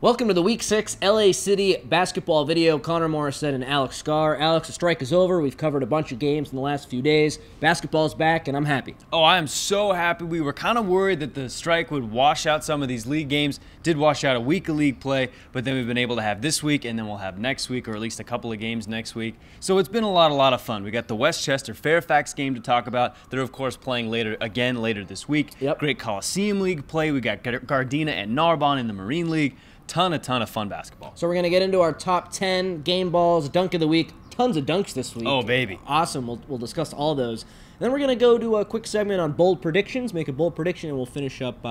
Welcome to the Week 6 LA City basketball video. Connor Morissette and Alex Scarr. Alex, the strike is over. We've covered a bunch of games in the last few days. Basketball's back, and I'm happy. Oh, I am so happy. We were kind of worried that the strike would wash out some of these league games. Did wash out a week of league play, but then we've been able to have this week, and then we'll have next week, or at least a couple of games next week. So it's been a lot of fun. We got the Westchester-Fairfax game to talk about. They're, of course, playing later this week. Yep. Great Coliseum League play. We got Gardena and Narbonne in the Marine League. Ton of fun basketball. So we're going to get into our top 10 game balls, dunk of the week. Tons of dunks this week. Oh, baby. Awesome. We'll discuss all those. And then we're going to go to a quick segment on bold predictions, make a bold prediction, and we'll finish up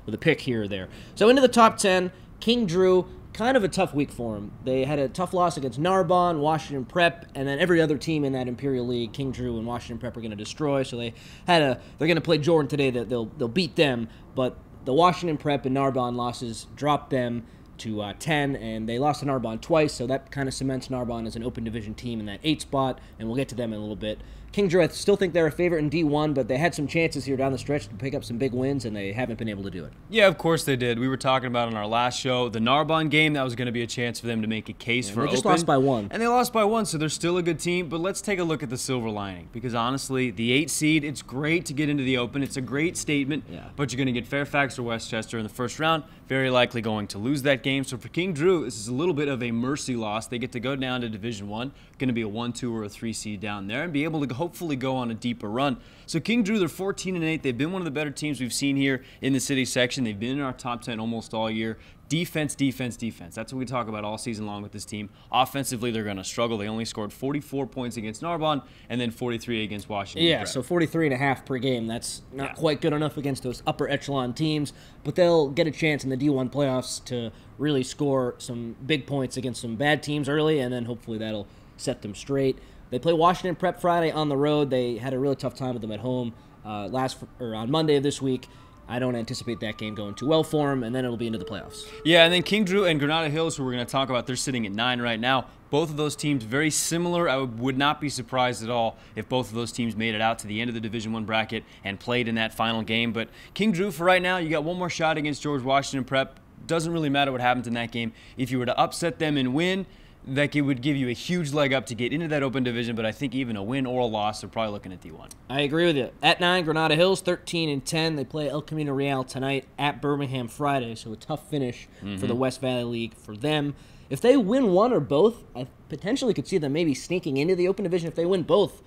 with a pick here or there. So into the top 10, King Drew, kind of a tough week for him. They had a tough loss against Narbonne, Washington Prep, and then every other team in that Imperial League, King Drew and Washington Prep are going to destroy. So they're going to play Jordan today. They'll beat them, but the Washington Prep and Narbonne losses dropped them to 10, and they lost to Narbonne twice, so that kind of cements Narbonne as an open division team in that 8 spot, and we'll get to them in a little bit. King Drew, I still think they're a favorite in D1, but they had some chances here down the stretch to pick up some big wins, and they haven't been able to do it. Yeah, of course they did. We were talking about in our last show, the Narbonne game, that was going to be a chance for them to make a case for They open. just lost by 1. And they lost by 1, so they're still a good team, but let's take a look at the silver lining, because honestly, the 8 seed, it's great to get into the open. It's a great statement, but you're going to get Fairfax or Westchester in the first round, very likely going to lose that game. So for King Drew, this is a little bit of a mercy loss. They get to go down to Division I, going to be a 1, 2, or a 3 seed down there, and be able to hopefully go on a deeper run. So King Drew, they're 14-8. They've been one of the better teams we've seen here in the city section. They've been in our top 10 almost all year. Defense. That's what we talk about all season long with this team. Offensively, they're going to struggle. They only scored 44 points against Narbonne and then 43 against Washington. Yeah, so 43.5 per game. That's not quite good enough against those upper echelon teams, but they'll get a chance in the D1 playoffs to really score some big points against some bad teams early, and then hopefully that'll set them straight. They play Washington Prep Friday on the road. They had a really tough time with them at home on Monday of this week. I don't anticipate that game going too well for them, and then it'll be into the playoffs. Yeah, and then King Drew and Granada Hills, who we're going to talk about, they're sitting at 9 right now. Both of those teams very similar. I would not be surprised at all if both of those teams made it out to the end of the Division I bracket and played in that final game. But King Drew, for right now, you got one more shot against George Washington Prep. Doesn't really matter what happens in that game. If you were to upset them and win, that it would give you a huge leg up to get into that open division, but I think even a win or a loss, they're probably looking at D1. I agree with you. At 9, Granada Hills, 13-10. They play El Camino Real tonight at Birmingham Friday, so a tough finish for the West Valley League for them. If they win one or both, I potentially could see them maybe sneaking into the open division. If they win both,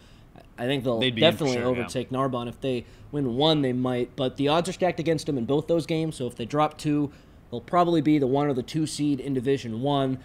I think they'll definitely overtake Narbonne. If they win one, they might, but the odds are stacked against them in both those games, so if they drop 2, they'll probably be the 1 or the 2 seed in Division 1.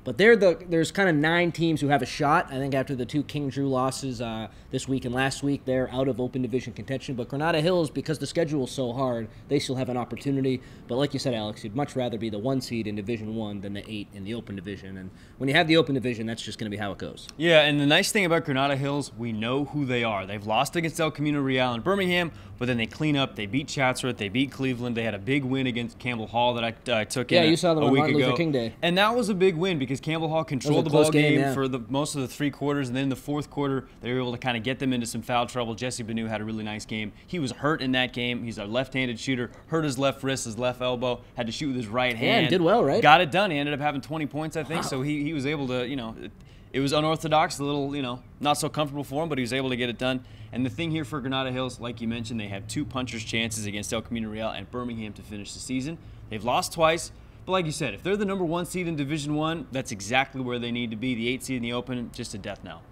But there's kind of 9 teams who have a shot. I think after the 2 King Drew losses this week and last week, they're out of open division contention. But Granada Hills, because the schedule is so hard, they still have an opportunity. But like you said, Alex, you'd much rather be the 1 seed in Division 1 than the 8 in the open division. And when you have the open division, that's just going to be how it goes. Yeah, and the nice thing about Granada Hills, we know who they are. They've lost against El Camino Real in Birmingham, but then they clean up. They beat Chatsworth. They beat Cleveland. They had a big win against Campbell Hall that I took in you saw them a on week Martin ago. Luther King Day. And that was a big win because Campbell Hall controlled the ball game for most of the 3 quarters, and then in the 4th quarter, they were able to kind of get them into some foul trouble. Jesse Benu had a really nice game. He was hurt in that game. He's a left-handed shooter, hurt his left wrist, his left elbow, had to shoot with his right hand. Yeah, did well, right? Got it done. He ended up having 20 points, I think, so he was able to, it was unorthodox, a little, not so comfortable for him, but he was able to get it done. And the thing here for Granada Hills, like you mentioned, they have 2 puncher's chances against El Camino Real and Birmingham to finish the season. They've lost twice. But like you said, if they're the number 1 seed in Division 1, that's exactly where they need to be. The 8 seed in the open, just a death knell.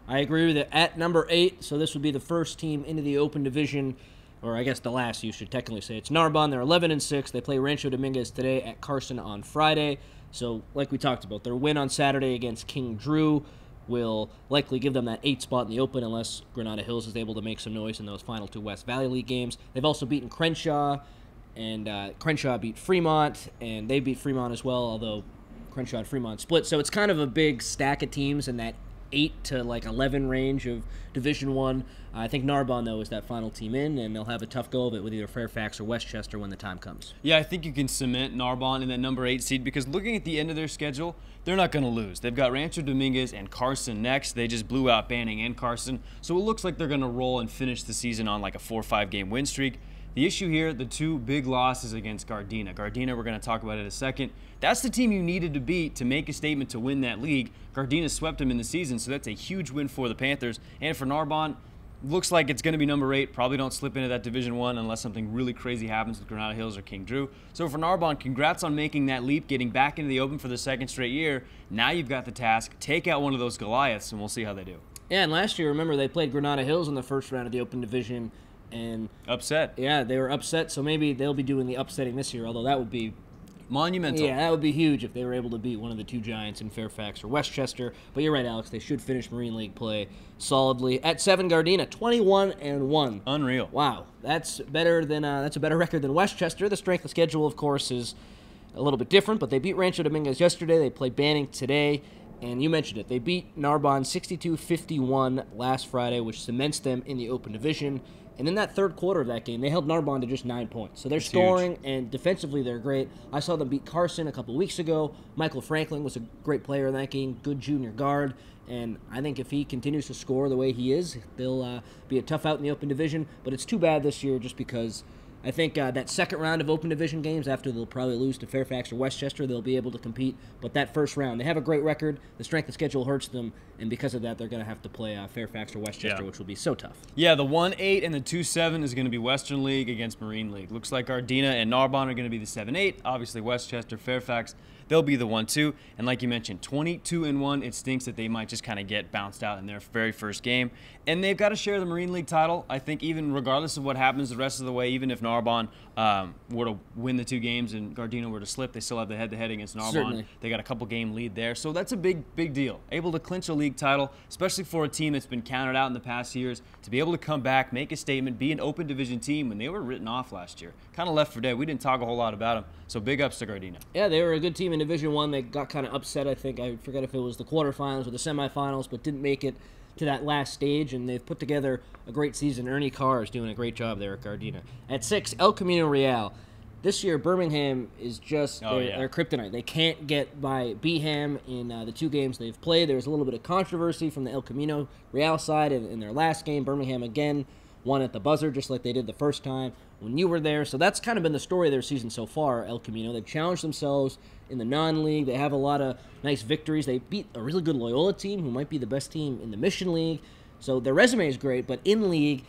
I agree with it. At number 8, so this would be the first team into the open division, or I guess the last, you should technically say. It's Narbonne. They're 11-6. They play Rancho Dominguez today at Carson on Friday. So like we talked about, their win on Saturday against King Drew will likely give them that 8 spot in the open unless Granada Hills is able to make some noise in those final 2 West Valley League games. They've also beaten Crenshaw. And Crenshaw beat Fremont, and they beat Fremont as well, although Crenshaw and Fremont split. So it's kind of a big stack of teams in that 8 to 11 range of Division 1. I think Narbonne, though, is that final team in, and they'll have a tough go of it with either Fairfax or Westchester when the time comes. Yeah, I think you can cement Narbonne in that number 8 seed because looking at the end of their schedule, they're not going to lose. They've got Rancho Dominguez and Carson next. They just blew out Banning and Carson. So it looks like they're going to roll and finish the season on like a 4 or 5 game win streak. The issue here, the two big losses against Gardena. Gardena, we're going to talk about it in a second. That's the team you needed to beat to make a statement to win that league. Gardena swept them in the season, so that's a huge win for the Panthers. And for Narbonne, looks like it's going to be number 8. Probably don't slip into that Division 1 unless something really crazy happens with Granada Hills or King Drew. So for Narbonne, congrats on making that leap, getting back into the Open for the second straight year. Now you've got the task. Take out one of those Goliaths, and we'll see how they do. Yeah, and last year, remember, they played Granada Hills in the first round of the Open Division. And upset. Yeah, they were upset, so maybe they'll be doing the upsetting this year, although that would be monumental. Yeah, that would be huge if they were able to beat one of the two giants in Fairfax or Westchester. But you're right, Alex. They should finish Marine League play solidly. At 7, Gardena, 21-1. Unreal. Wow, that's better than that's a better record than Westchester. The strength of schedule, of course, is a little bit different, but they beat Rancho Dominguez yesterday. They play Banning today. And you mentioned it. They beat Narbonne 62-51 last Friday, which cements them in the Open Division. And in that third quarter of that game, they held Narbonne to just 9 points. So they're scoring, and defensively they're great. I saw them beat Carson a couple of weeks ago. Michael Franklin was a great player in that game, good junior guard. And I think if he continues to score the way he is, they'll be a tough out in the Open Division. But it's too bad this year just because I think that second round of Open Division games, after they'll probably lose to Fairfax or Westchester, they'll be able to compete. But that first round, they have a great record. The strength of schedule hurts them, and because of that, they're going to have to play Fairfax or Westchester, which will be so tough. Yeah, the 1-8 and the 2-7 is going to be Western League against Marine League. Looks like Gardena and Narbonne are going to be the 7-8. Obviously, Westchester, Fairfax, they'll be the 1-2. And like you mentioned, 22-1. It stinks that they might just kind of get bounced out in their very first game. And they've got to share the Marine League title. I think even regardless of what happens the rest of the way, even if Narbonne were to win the 2 games and Gardena were to slip, they still have the head-to-head against Narbonne. Certainly. They got a couple-game lead there. So that's a big deal. Able to clinch a league title, especially for a team that's been counted out in the past years, to be able to come back, make a statement, be an Open Division team when they were written off last year. Kind of left for dead. We didn't talk a whole lot about them. So big ups to Gardena. Yeah, they were a good team in Division 1. They got kind of upset, I think. I forget if it was the quarterfinals or the semifinals, but didn't make it to that last stage, and they've put together a great season. Ernie Carr is doing a great job there at Gardena. At 6, El Camino Real. This year, Birmingham is just their kryptonite. They can't get by Beham in the 2 games they've played. There was a little bit of controversy from the El Camino Real side in their last game. Birmingham, again, won at the buzzer, just like they did the first time when you were there. So that's kind of been the story of their season so far, El Camino. They've challenged themselves in the non-league. They have a lot of nice victories. They beat a really good Loyola team, who might be the best team in the Mission League. So their resume is great, but in league,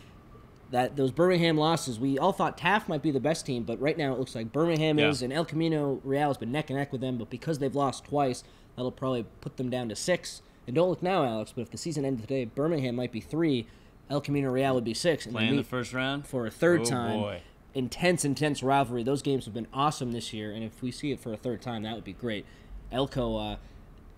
those Birmingham losses, we all thought Taft might be the best team, but right now it looks like Birmingham is, and El Camino Real has been neck and neck with them, but because they've lost twice, that'll probably put them down to 6. And don't look now, Alex, but if the season ended today, Birmingham might be 3, El Camino Real would be 6. And playing the first round? For a third time. Boy. Intense rivalry. Those games have been awesome this year, and if we see it for a third time, that would be great. Elko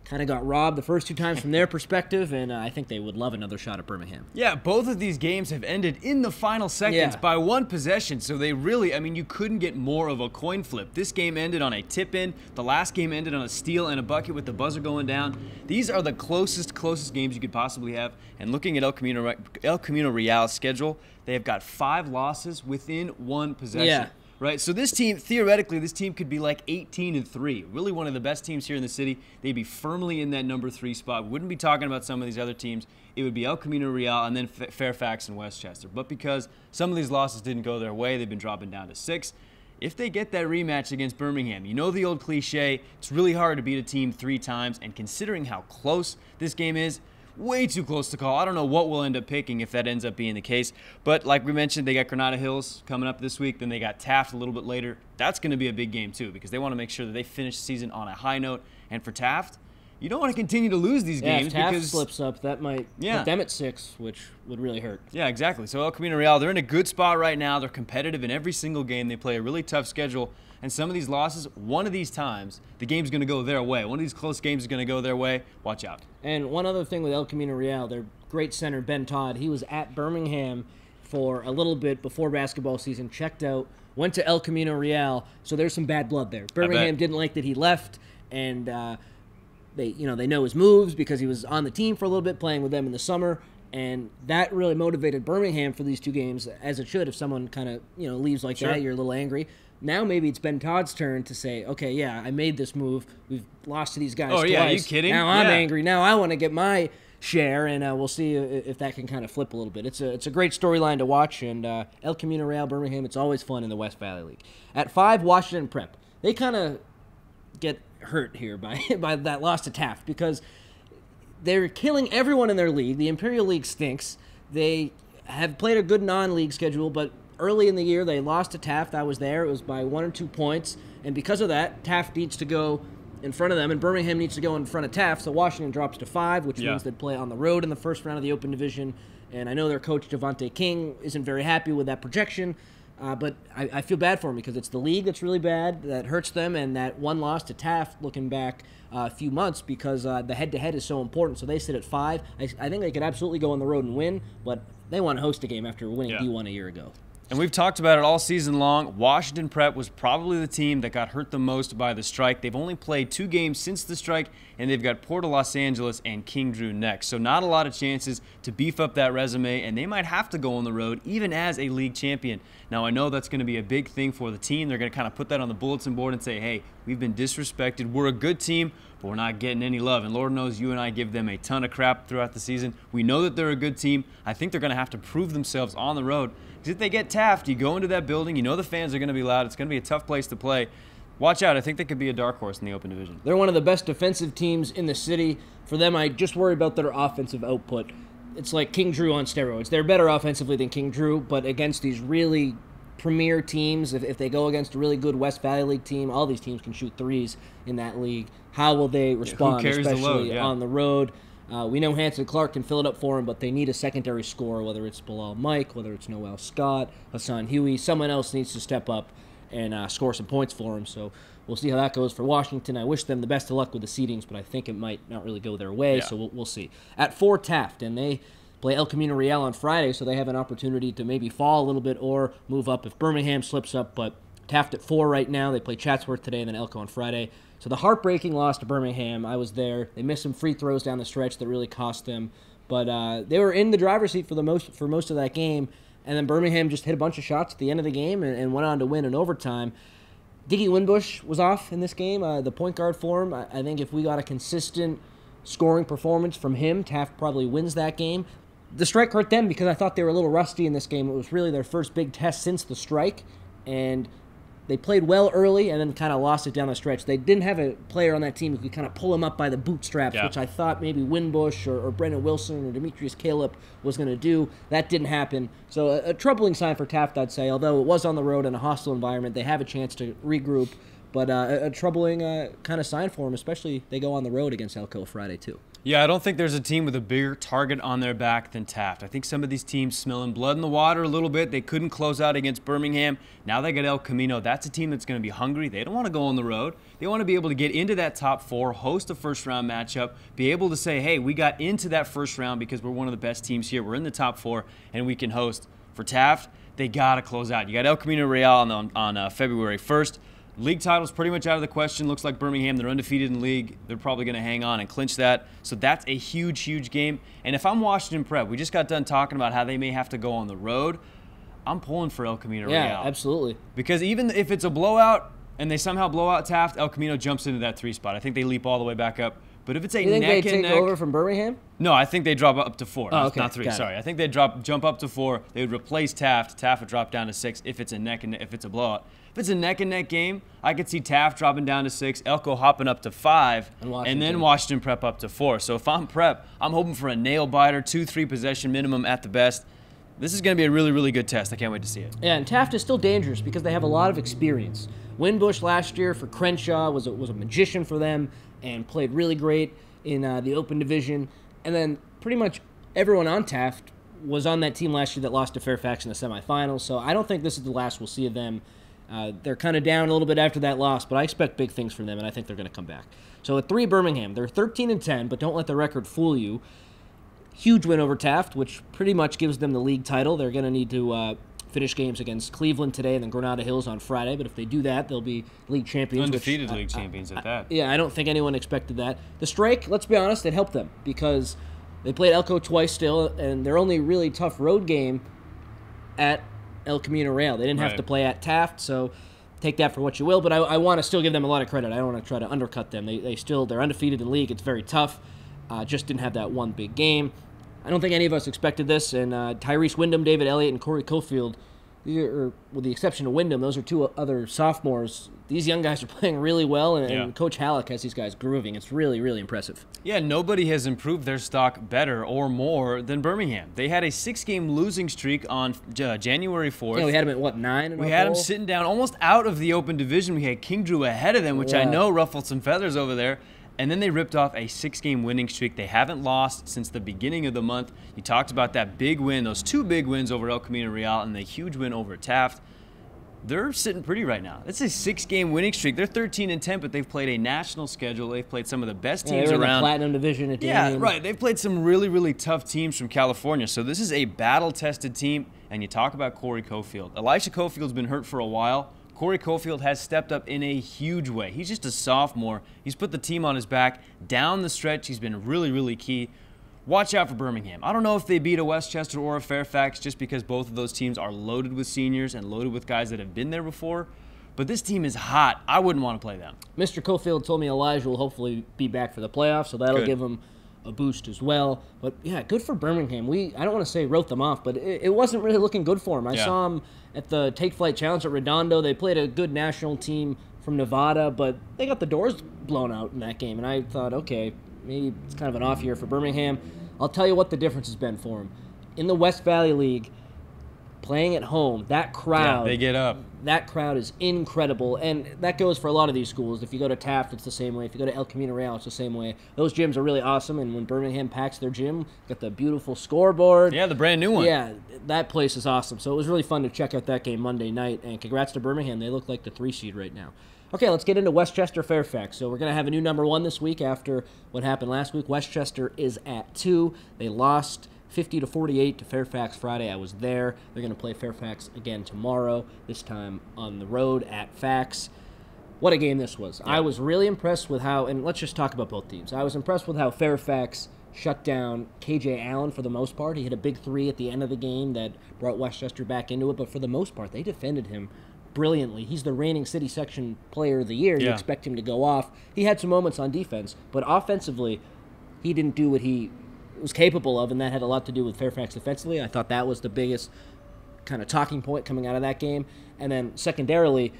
kind of got robbed the first 2 times from their perspective, and I think they would love another shot at Birmingham. Yeah, both of these games have ended in the final seconds by 1 possession, so they really, I mean, you couldn't get more of a coin flip. This game ended on a tip-in. The last game ended on a steal and a bucket with the buzzer going down. These are the closest games you could possibly have, and looking at El Camino Real's schedule, they have got 5 losses within 1 possession. Yeah. Right, so this team, theoretically, this team could be like 18-3. Really one of the best teams here in the city. They'd be firmly in that number 3 spot. We wouldn't be talking about some of these other teams. It would be El Camino Real and then Fairfax and Westchester. But because some of these losses didn't go their way, they've been dropping down to 6. If they get that rematch against Birmingham, you know the old cliche, it's really hard to beat a team 3 times. And considering how close this game is, way too close to call. I don't know what we'll end up picking if that ends up being the case. But like we mentioned, they got Granada Hills coming up this week. Then they got Taft a little bit later. That's going to be a big game too because they want to make sure that they finish the season on a high note. And for Taft, you don't want to continue to lose these games. If Taft slips up, that might put them at 6, which would really hurt. Yeah, exactly. So El Camino Real, they're in a good spot right now. They're competitive in every single game. They play a really tough schedule. And some of these losses, one of these times, the game's going to go their way. One of these close games is going to go their way. Watch out. And one other thing with El Camino Real, their great center, Ben Todd, he was at Birmingham for a little bit before basketball season, checked out, went to El Camino Real, so there's some bad blood there. Birmingham didn't like that he left, and they know his moves because he was on the team for a little bit, playing with them in the summer, and that really motivated Birmingham for these 2 games, as it should. If someone kind of leaves like that, you're a little angry. Now maybe it's Ben Todd's turn to say, okay, yeah, I made this move. We've lost to these guys twice. Yeah, are you kidding? Now I'm angry. Now I want to get my share, and we'll see if that can kind of flip a little bit. It's a great storyline to watch, and El Camino Real Birmingham, it's always fun in the West Valley League. At 5, Washington Prep. They kind of get hurt here by that loss to Taft because they're killing everyone in their league. The Imperial League stinks. They have played a good non-league schedule, but early in the year they lost to Taft. I was there. It was by 1 or 2 points, and because of that, Taft needs to go in front of them, and Birmingham needs to go in front of Taft, so Washington drops to 5, which means they'd play on the road in the first round of the Open Division, and I know their coach, Devontae King, isn't very happy with that projection, but I feel bad for him because it's the league that's really bad, that hurts them, and that one loss to Taft, looking back a few months, because the head-to-head is so important, so they sit at 5. I think they could absolutely go on the road and win, but they want to host a game after winning D1 a year ago. And we've talked about it all season long. Washington Prep was probably the team that got hurt the most by the strike. They've only played 2 games since the strike, and they've got Port of Los Angeles and King Drew next. So not a lot of chances to beef up that resume, and they might have to go on the road, even as a league champion. Now, I know that's going to be a big thing for the team. They're going to kind of put that on the bulletin board and say, hey, we've been disrespected. We're a good team, but we're not getting any love. And Lord knows you and I give them a ton of crap throughout the season. We know that they're a good team. I think they're going to have to prove themselves on the road. Because if they get Taft, you go into that building, you know the fans are going to be loud. It's going to be a tough place to play. Watch out. I think they could be a dark horse in the Open Division. They're one of the best defensive teams in the city. For them, I just worry about their offensive output. It's like King Drew on steroids. They're better offensively than King Drew, but against these really premier teams, if they go against a really good West Valley League team, all these teams can shoot threes in that league. How will they respond, especially on the road? We know Hanson Clark can fill it up for him, but they need a secondary scorer, whether it's Bilal Mike, whether it's Noel Scott, Hassan Huey. Someone else needs to step up and score some points for him. So we'll see how that goes for Washington. I wish them the best of luck with the seedings, but I think it might not really go their way, so we'll see. At 4, Taft, and they play El Camino Real on Friday, so they have an opportunity to maybe fall a little bit or move up if Birmingham slips up, but Taft at 4 right now. They play Chatsworth today and then Elko on Friday. So the heartbreaking loss to Birmingham, I was there. They missed some free throws down the stretch that really cost them. But they were in the driver's seat for most of that game. And then Birmingham just hit a bunch of shots at the end of the game and went on to win in overtime. Diggy Winbush was off in this game, the point guard for him. I think if we got a consistent scoring performance from him, Taft probably wins that game. The strike hurt them because I thought they were a little rusty in this game. It was really their first big test since the strike. And they played well early and then kind of lost it down the stretch. They didn't have a player on that team who could kind of pull them up by the bootstraps, which I thought maybe Winbush or Brendan Wilson or Demetrius Caleb was going to do. That didn't happen. So a troubling sign for Taft, I'd say. Although it was on the road in a hostile environment, they have a chance to regroup. But a troubling kind of sign for them, especially they go on the road against Elko Friday too. Yeah, I don't think there's a team with a bigger target on their back than Taft. I think some of these teams smelling blood in the water a little bit. They couldn't close out against Birmingham. Now they got El Camino. That's a team that's going to be hungry. They don't want to go on the road. They want to be able to get into that top 4, host a first-round matchup, be able to say, hey, we got into that first round because we're one of the best teams here. We're in the top 4, and we can host. For Taft, they got to close out. You got El Camino Real on February 1st. League title's pretty much out of the question. Looks like Birmingham, they're undefeated in the league. They're probably going to hang on and clinch that. So that's a huge, huge game. And if I'm Washington Prep, we just got done talking about how they may have to go on the road. I'm pulling for El Camino Real. Yeah, absolutely. Because even if it's a blowout and they somehow blow out Taft, El Camino jumps into that 3 spot. I think they leap all the way back up. But if it's a neck and neck, you think they take over from Birmingham? No, I think they drop up to 4. Oh, okay. Not 3. Got Sorry, it. I think they jump up to 4. They would replace Taft. Taft would drop down to 6 if it's a neck and if it's a blowout. If it's a neck and neck game, I could see Taft dropping down to 6, Elko hopping up to 5, and then Washington Prep up to 4. So if I'm Prep, I'm hoping for a nail biter, 2-3 possession minimum at the best. This is going to be a really, really good test. I can't wait to see it. Yeah, and Taft is still dangerous because they have a lot of experience. Winbush last year for Crenshaw was a magician for them and played really great in the Open Division. And then pretty much everyone on Taft was on that team last year that lost to Fairfax in the semifinals. So I don't think this is the last we'll see of them. They're kind of down a little bit after that loss, but I expect big things from them, and I think they're going to come back. So at 3, Birmingham. They're 13-10, but don't let the record fool you. Huge win over Taft, which pretty much gives them the league title. They're going to need to finish games against Cleveland today and then Granada Hills on Friday, but if they do that, they'll be league champions. Undefeated league champions at that. Yeah, I don't think anyone expected that. The strike, let's be honest, it helped them because they played Elko twice still, and their only really tough road game at El Camino Real. They didn't have to play at Taft, so take that for what you will, but I want to still give them a lot of credit. I don't want to try to undercut them. They're undefeated in league. It's very tough. Just didn't have that one big game. I don't think any of us expected this, and Tyrese Wyndham, David Elliott, and Corey Cofield, with the exception of Wyndham, those are two other sophomores. These young guys are playing really well, and Coach Halleck has these guys grooving. It's really, really impressive. Yeah, nobody has improved their stock better or more than Birmingham. They had a 6-game losing streak on January 4th. Yeah, we had them at, what, 9? We had them sitting down almost out of the open division. We had King Drew ahead of them, which I know ruffled some feathers over there. And then they ripped off a 6-game winning streak. They haven't lost since the beginning of the month. You talked about that big win, those 2 big wins over El Camino Real and the huge win over Taft. They're sitting pretty right now. It's a 6-game winning streak. They're 13-10, but they've played a national schedule. They've played some of the best teams they're around. In the Platinum Division at the end. Right. They've played some really, really tough teams from California. So this is a battle-tested team. And you talk about Corey Cofield. Elisha Cofield's been hurt for a while. Corey Cofield has stepped up in a huge way. He's just a sophomore. He's put the team on his back. Down the stretch, he's been really, really key. Watch out for Birmingham. I don't know if they beat a Westchester or a Fairfax just because both of those teams are loaded with seniors and loaded with guys that have been there before. But this team is hot. I wouldn't want to play them. Mr. Cofield told me Elijah will hopefully be back for the playoffs, so that'll give him a boost as well. But, yeah, good for Birmingham. I don't want to say wrote them off, but it wasn't really looking good for them. I saw them at the Take Flight Challenge at Redondo. They played a good national team from Nevada, but they got the doors blown out in that game. And I thought, okay, maybe it's kind of an off year for Birmingham. I'll tell you what the difference has been for them. In the West Valley League, playing at home, that crowd. They get up. That crowd is incredible, and that goes for a lot of these schools. If you go to Taft, it's the same way. If you go to El Camino Real, it's the same way. Those gyms are really awesome, and when Birmingham packs their gym, got the beautiful scoreboard. Yeah, the brand new one. Yeah, that place is awesome. So it was really fun to check out that game Monday night, and congrats to Birmingham. They look like the 3 seed right now. Okay, let's get into Westchester Fairfax. So we're going to have a new number 1 this week after what happened last week. Westchester is at 2. They lost 50-48 to Fairfax Friday. I was there. They're going to play Fairfax again tomorrow, this time on the road at Fax. What a game this was. Yeah. I was really impressed with how, and let's just talk about both teams. I was impressed with how Fairfax shut down KJ Allen for the most part. He hit a big 3 at the end of the game that brought Westchester back into it, but for the most part, they defended him brilliantly. He's the reigning City Section Player of the Year. You expect him to go off. He had some moments on defense, but offensively, he didn't do what he was capable of, and that had a lot to do with Fairfax defensively. I thought that was the biggest kind of talking point coming out of that game. And then secondarily,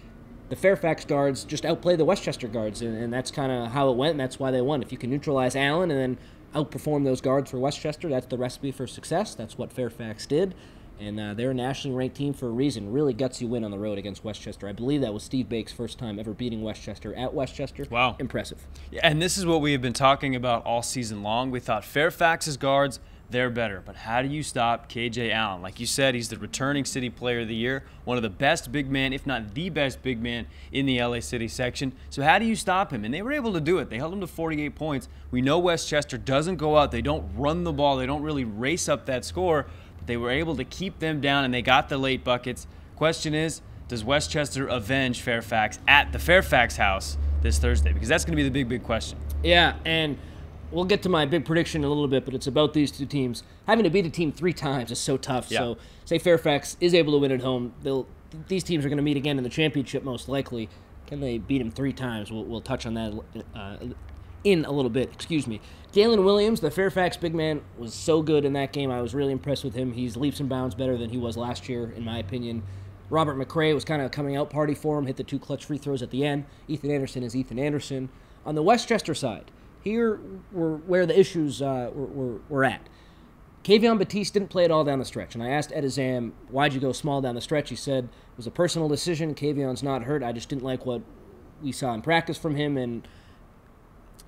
the Fairfax guards just outplayed the Westchester guards, and that's kind of how it went, and that's why they won. If you can neutralize Allen and then outperform those guards for Westchester, that's the recipe for success. That's what Fairfax did. And they're a nationally ranked team for a reason. Really gutsy win on the road against Westchester. I believe that was Steve Bake's first time ever beating Westchester at Westchester. Wow. Impressive. Yeah, and this is what we have been talking about all season long. We thought Fairfax's guards, they're better. But how do you stop KJ Allen? Like you said, he's the returning City Player of the Year, one of the best big men, if not the best big man in the LA City section. So how do you stop him? And they were able to do it. They held him to 48 points. We know Westchester doesn't go out. They don't run the ball. They don't really race up that score. They were able to keep them down, and they got the late buckets. Question is, does Westchester avenge Fairfax at the Fairfax house this Thursday? Because that's going to be the big, big question. Yeah, and we'll get to my big prediction in a little bit, but it's about these two teams. Having to beat a team 3 times is so tough. Yeah. So say Fairfax is able to win at home. These teams are going to meet again in the championship most likely. Can they beat them 3 times? We'll touch on that in a little bit. Excuse me. Galen Williams, the Fairfax big man, was so good in that game. I was really impressed with him. He's leaps and bounds better than he was last year, in my opinion. Robert McRae was kind of a coming out party for him, hit the 2 clutch free throws at the end. Ethan Anderson is Ethan Anderson. On the Westchester side, here were where the issues were at. Kavion Batiste didn't play it all down the stretch, and I asked Ed Azam, why'd you go small down the stretch? He said, it was a personal decision. Kavion's not hurt. I just didn't like what we saw in practice from him, and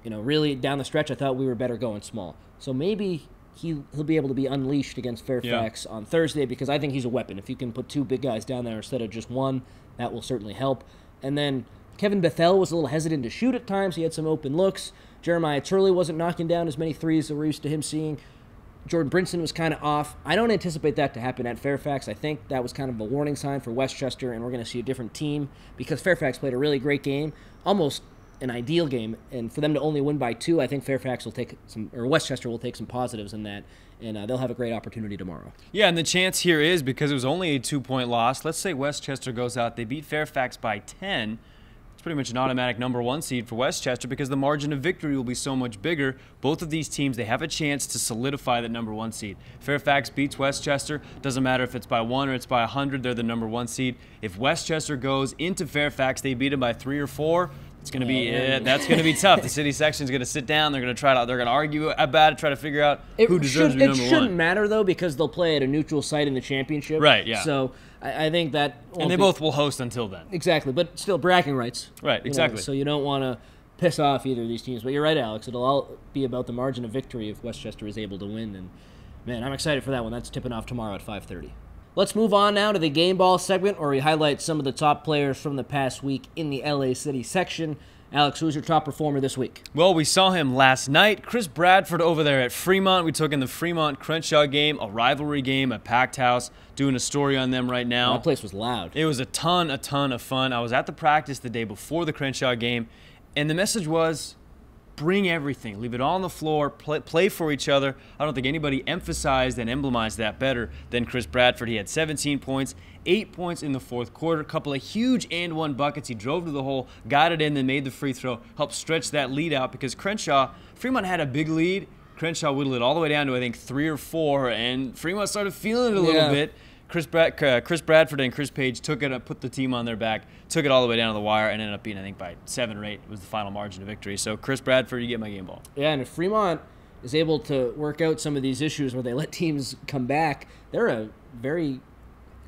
really down the stretch, I thought we were better going small. So maybe he'll be able to be unleashed against Fairfax on Thursday, because I think he's a weapon. If you can put 2 big guys down there instead of just one, that will certainly help. And then Kevin Bethel was a little hesitant to shoot at times. He had some open looks. Jeremiah Turley wasn't knocking down as many threes that we're used to him seeing. Jordan Brinson was kind of off. I don't anticipate that to happen at Fairfax. I think that was kind of a warning sign for Westchester, and we're going to see a different team, because Fairfax played a really great game, almost an ideal game, and for them to only win by 2, I think Westchester will take some positives in that, and they'll have a great opportunity tomorrow. Yeah, and the chance here is, because it was only a 2-point loss, let's say Westchester goes out, they beat Fairfax by 10, it's pretty much an automatic #1 seed for Westchester because the margin of victory will be so much bigger. Both of these teams, they have a chance to solidify that #1 seed. Fairfax beats Westchester. Doesn't matter if it's by 1 or it's by 100, they're the #1 seed. If Westchester goes into Fairfax, they beat them by 3 or 4. It's going to be that's going to be tough. The city section is going to sit down. They're going to they're going to argue about it, try to figure out who deserves to be #1. It shouldn't matter though because they'll play at a neutral site in the championship. Right. Yeah. So I think that. And they both will host until then. Exactly, but still bragging rights. Right. Exactly. So you don't want to piss off either of these teams. But you're right, Alex. It'll all be about the margin of victory if Westchester is able to win. And man, I'm excited for that one. That's tipping off tomorrow at 5:30. Let's move on now to the game ball segment where we highlight some of the top players from the past week in the LA City section. Alex, who's your top performer this week? Well, we saw him last night. Chris Bradford over there at Fremont. We took in the Fremont-Crenshaw game, a rivalry game, a packed house, doing a story on them right now. That place was loud. It was a ton of fun. I was at the practice the day before the Crenshaw game, and the message was, bring everything. Leave it all on the floor. Play for each other. I don't think anybody emphasized and emblemized that better than Chris Bradford. He had 17 points, 8 points in the fourth quarter, a couple of huge and-one buckets. He drove to the hole, got it in, then made the free throw, helped stretch that lead out because Fremont had a big lead. Crenshaw whittled it all the way down to, I think, 3 or 4, and Fremont started feeling it a little bit. Chris Bradford and Chris Page took it, put the team on their back, took it all the way down to the wire, and ended up being, I think, by 7 or 8 was the final margin of victory. So, Chris Bradford, you get my game ball. Yeah, and if Fremont is able to work out some of these issues where they let teams come back, they're a very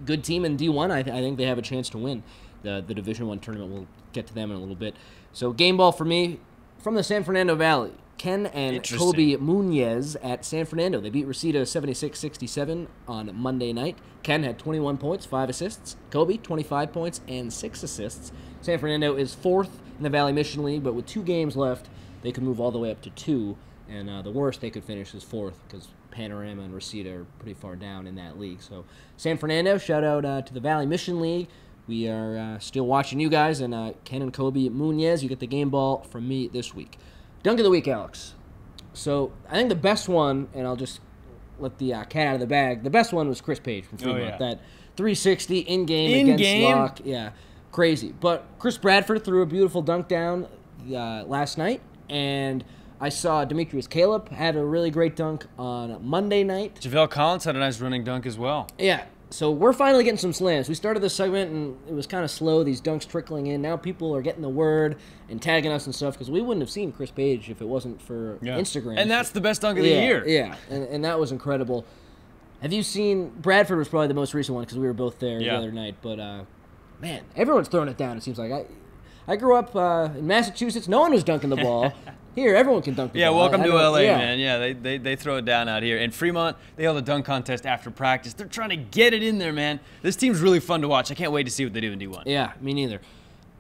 good team in D1. I think they have a chance to win the Division I tournament. We'll get to them in a little bit. So, game ball for me from the San Fernando Valley. Ken and Kobe Munez at San Fernando. They beat Reseda 76-67 on Monday night. Ken had 21 points, 5 assists. Kobe, 25 points and 6 assists. San Fernando is 4th in the Valley Mission League, but with 2 games left, they could move all the way up to 2. And the worst they could finish is 4th because Panorama and Reseda are pretty far down in that league. So San Fernando, shout out to the Valley Mission League. We are still watching you guys. And Ken and Kobe Munez, you get the game ball from me this week. Dunk of the week, Alex. So I think the best one, and I'll just let the cat out of the bag, the best one was Chris Page from Fremont. Oh, yeah. That 360 in-game against Locke. Yeah, crazy. But Chris Bradford threw a beautiful dunk down last night, and I saw Demetrius Caleb had a really great dunk on Monday night. JaVale Collins had a nice running dunk as well. Yeah. So we're finally getting some slams. We started this segment, and it was kind of slow, these dunks trickling in. Now people are getting the word and tagging us and stuff because we wouldn't have seen Chris Page if it wasn't for Instagram. And that's the best dunk of the year. Yeah, and that was incredible. Have you seen – Bradford was probably the most recent one because we were both there the other night. But, man, everyone's throwing it down, it seems like. I grew up in Massachusetts. No one was dunking the ball. Here, everyone can dunk the ball. Yeah, welcome to LA, man. Yeah, they throw it down out here. And Fremont, they held a dunk contest after practice. They're trying to get it in there, man. This team's really fun to watch. I can't wait to see what they do in D1. Yeah, me neither.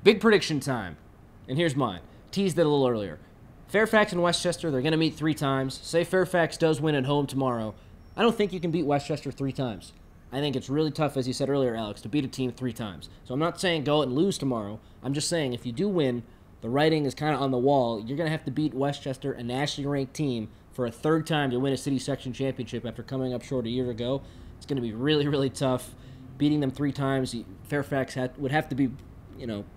Big prediction time. And here's mine. Teased it a little earlier. Fairfax and Westchester, they're going to meet 3 times. Say Fairfax does win at home tomorrow. I don't think you can beat Westchester 3 times. I think it's really tough, as you said earlier, Alex, to beat a team 3 times. So I'm not saying go out and lose tomorrow. I'm just saying if you do win, the writing is kind of on the wall. You're going to have to beat Westchester, a nationally ranked team, for a 3rd time to win a city section championship after coming up short a year ago. It's going to be really, really tough. Beating them 3 times, Fairfax would have to be,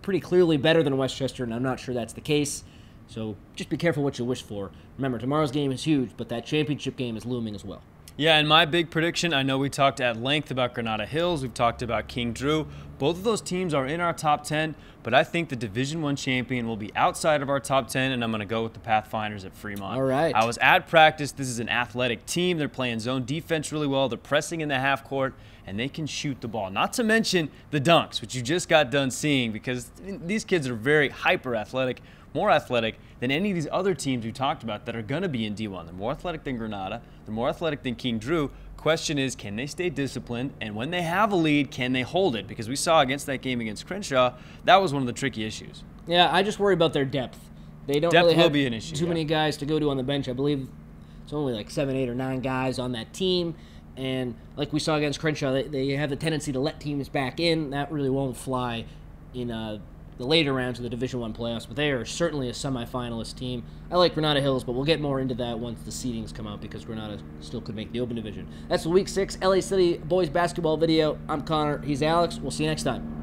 pretty clearly better than Westchester, and I'm not sure that's the case. So just be careful what you wish for. Remember, tomorrow's game is huge, but that championship game is looming as well. Yeah, and my big prediction, I know we talked at length about Granada Hills. We've talked about King Drew. Both of those teams are in our top 10, but I think the Division I champion will be outside of our top 10, and I'm going to go with the Pathfinders at Fremont. All right. I was at practice. This is an athletic team. They're playing zone defense really well. They're pressing in the half court, and they can shoot the ball. Not to mention the dunks, which you just got done seeing, because these kids are very hyper athletic, more athletic than any of these other teams we talked about that are going to be in D1. They're more athletic than Granada. They're more athletic than King Drew. Question is, can they stay disciplined? And when they have a lead, can they hold it? Because we saw against that game against Crenshaw, that was one of the tricky issues. Yeah, I just worry about their depth. They don't depth really will have be an issue, too many guys to go to on the bench. I believe it's only like 7, 8, or 9 guys on that team. And like we saw against Crenshaw, they have the tendency to let teams back in. That really won't fly in the later rounds of the Division I playoffs, but they are certainly a semifinalist team. I like Granada Hills, but we'll get more into that once the seedings come out because Granada still could make the Open Division. That's the Week 6 LA City boys basketball video. I'm Connor. He's Alex. We'll see you next time.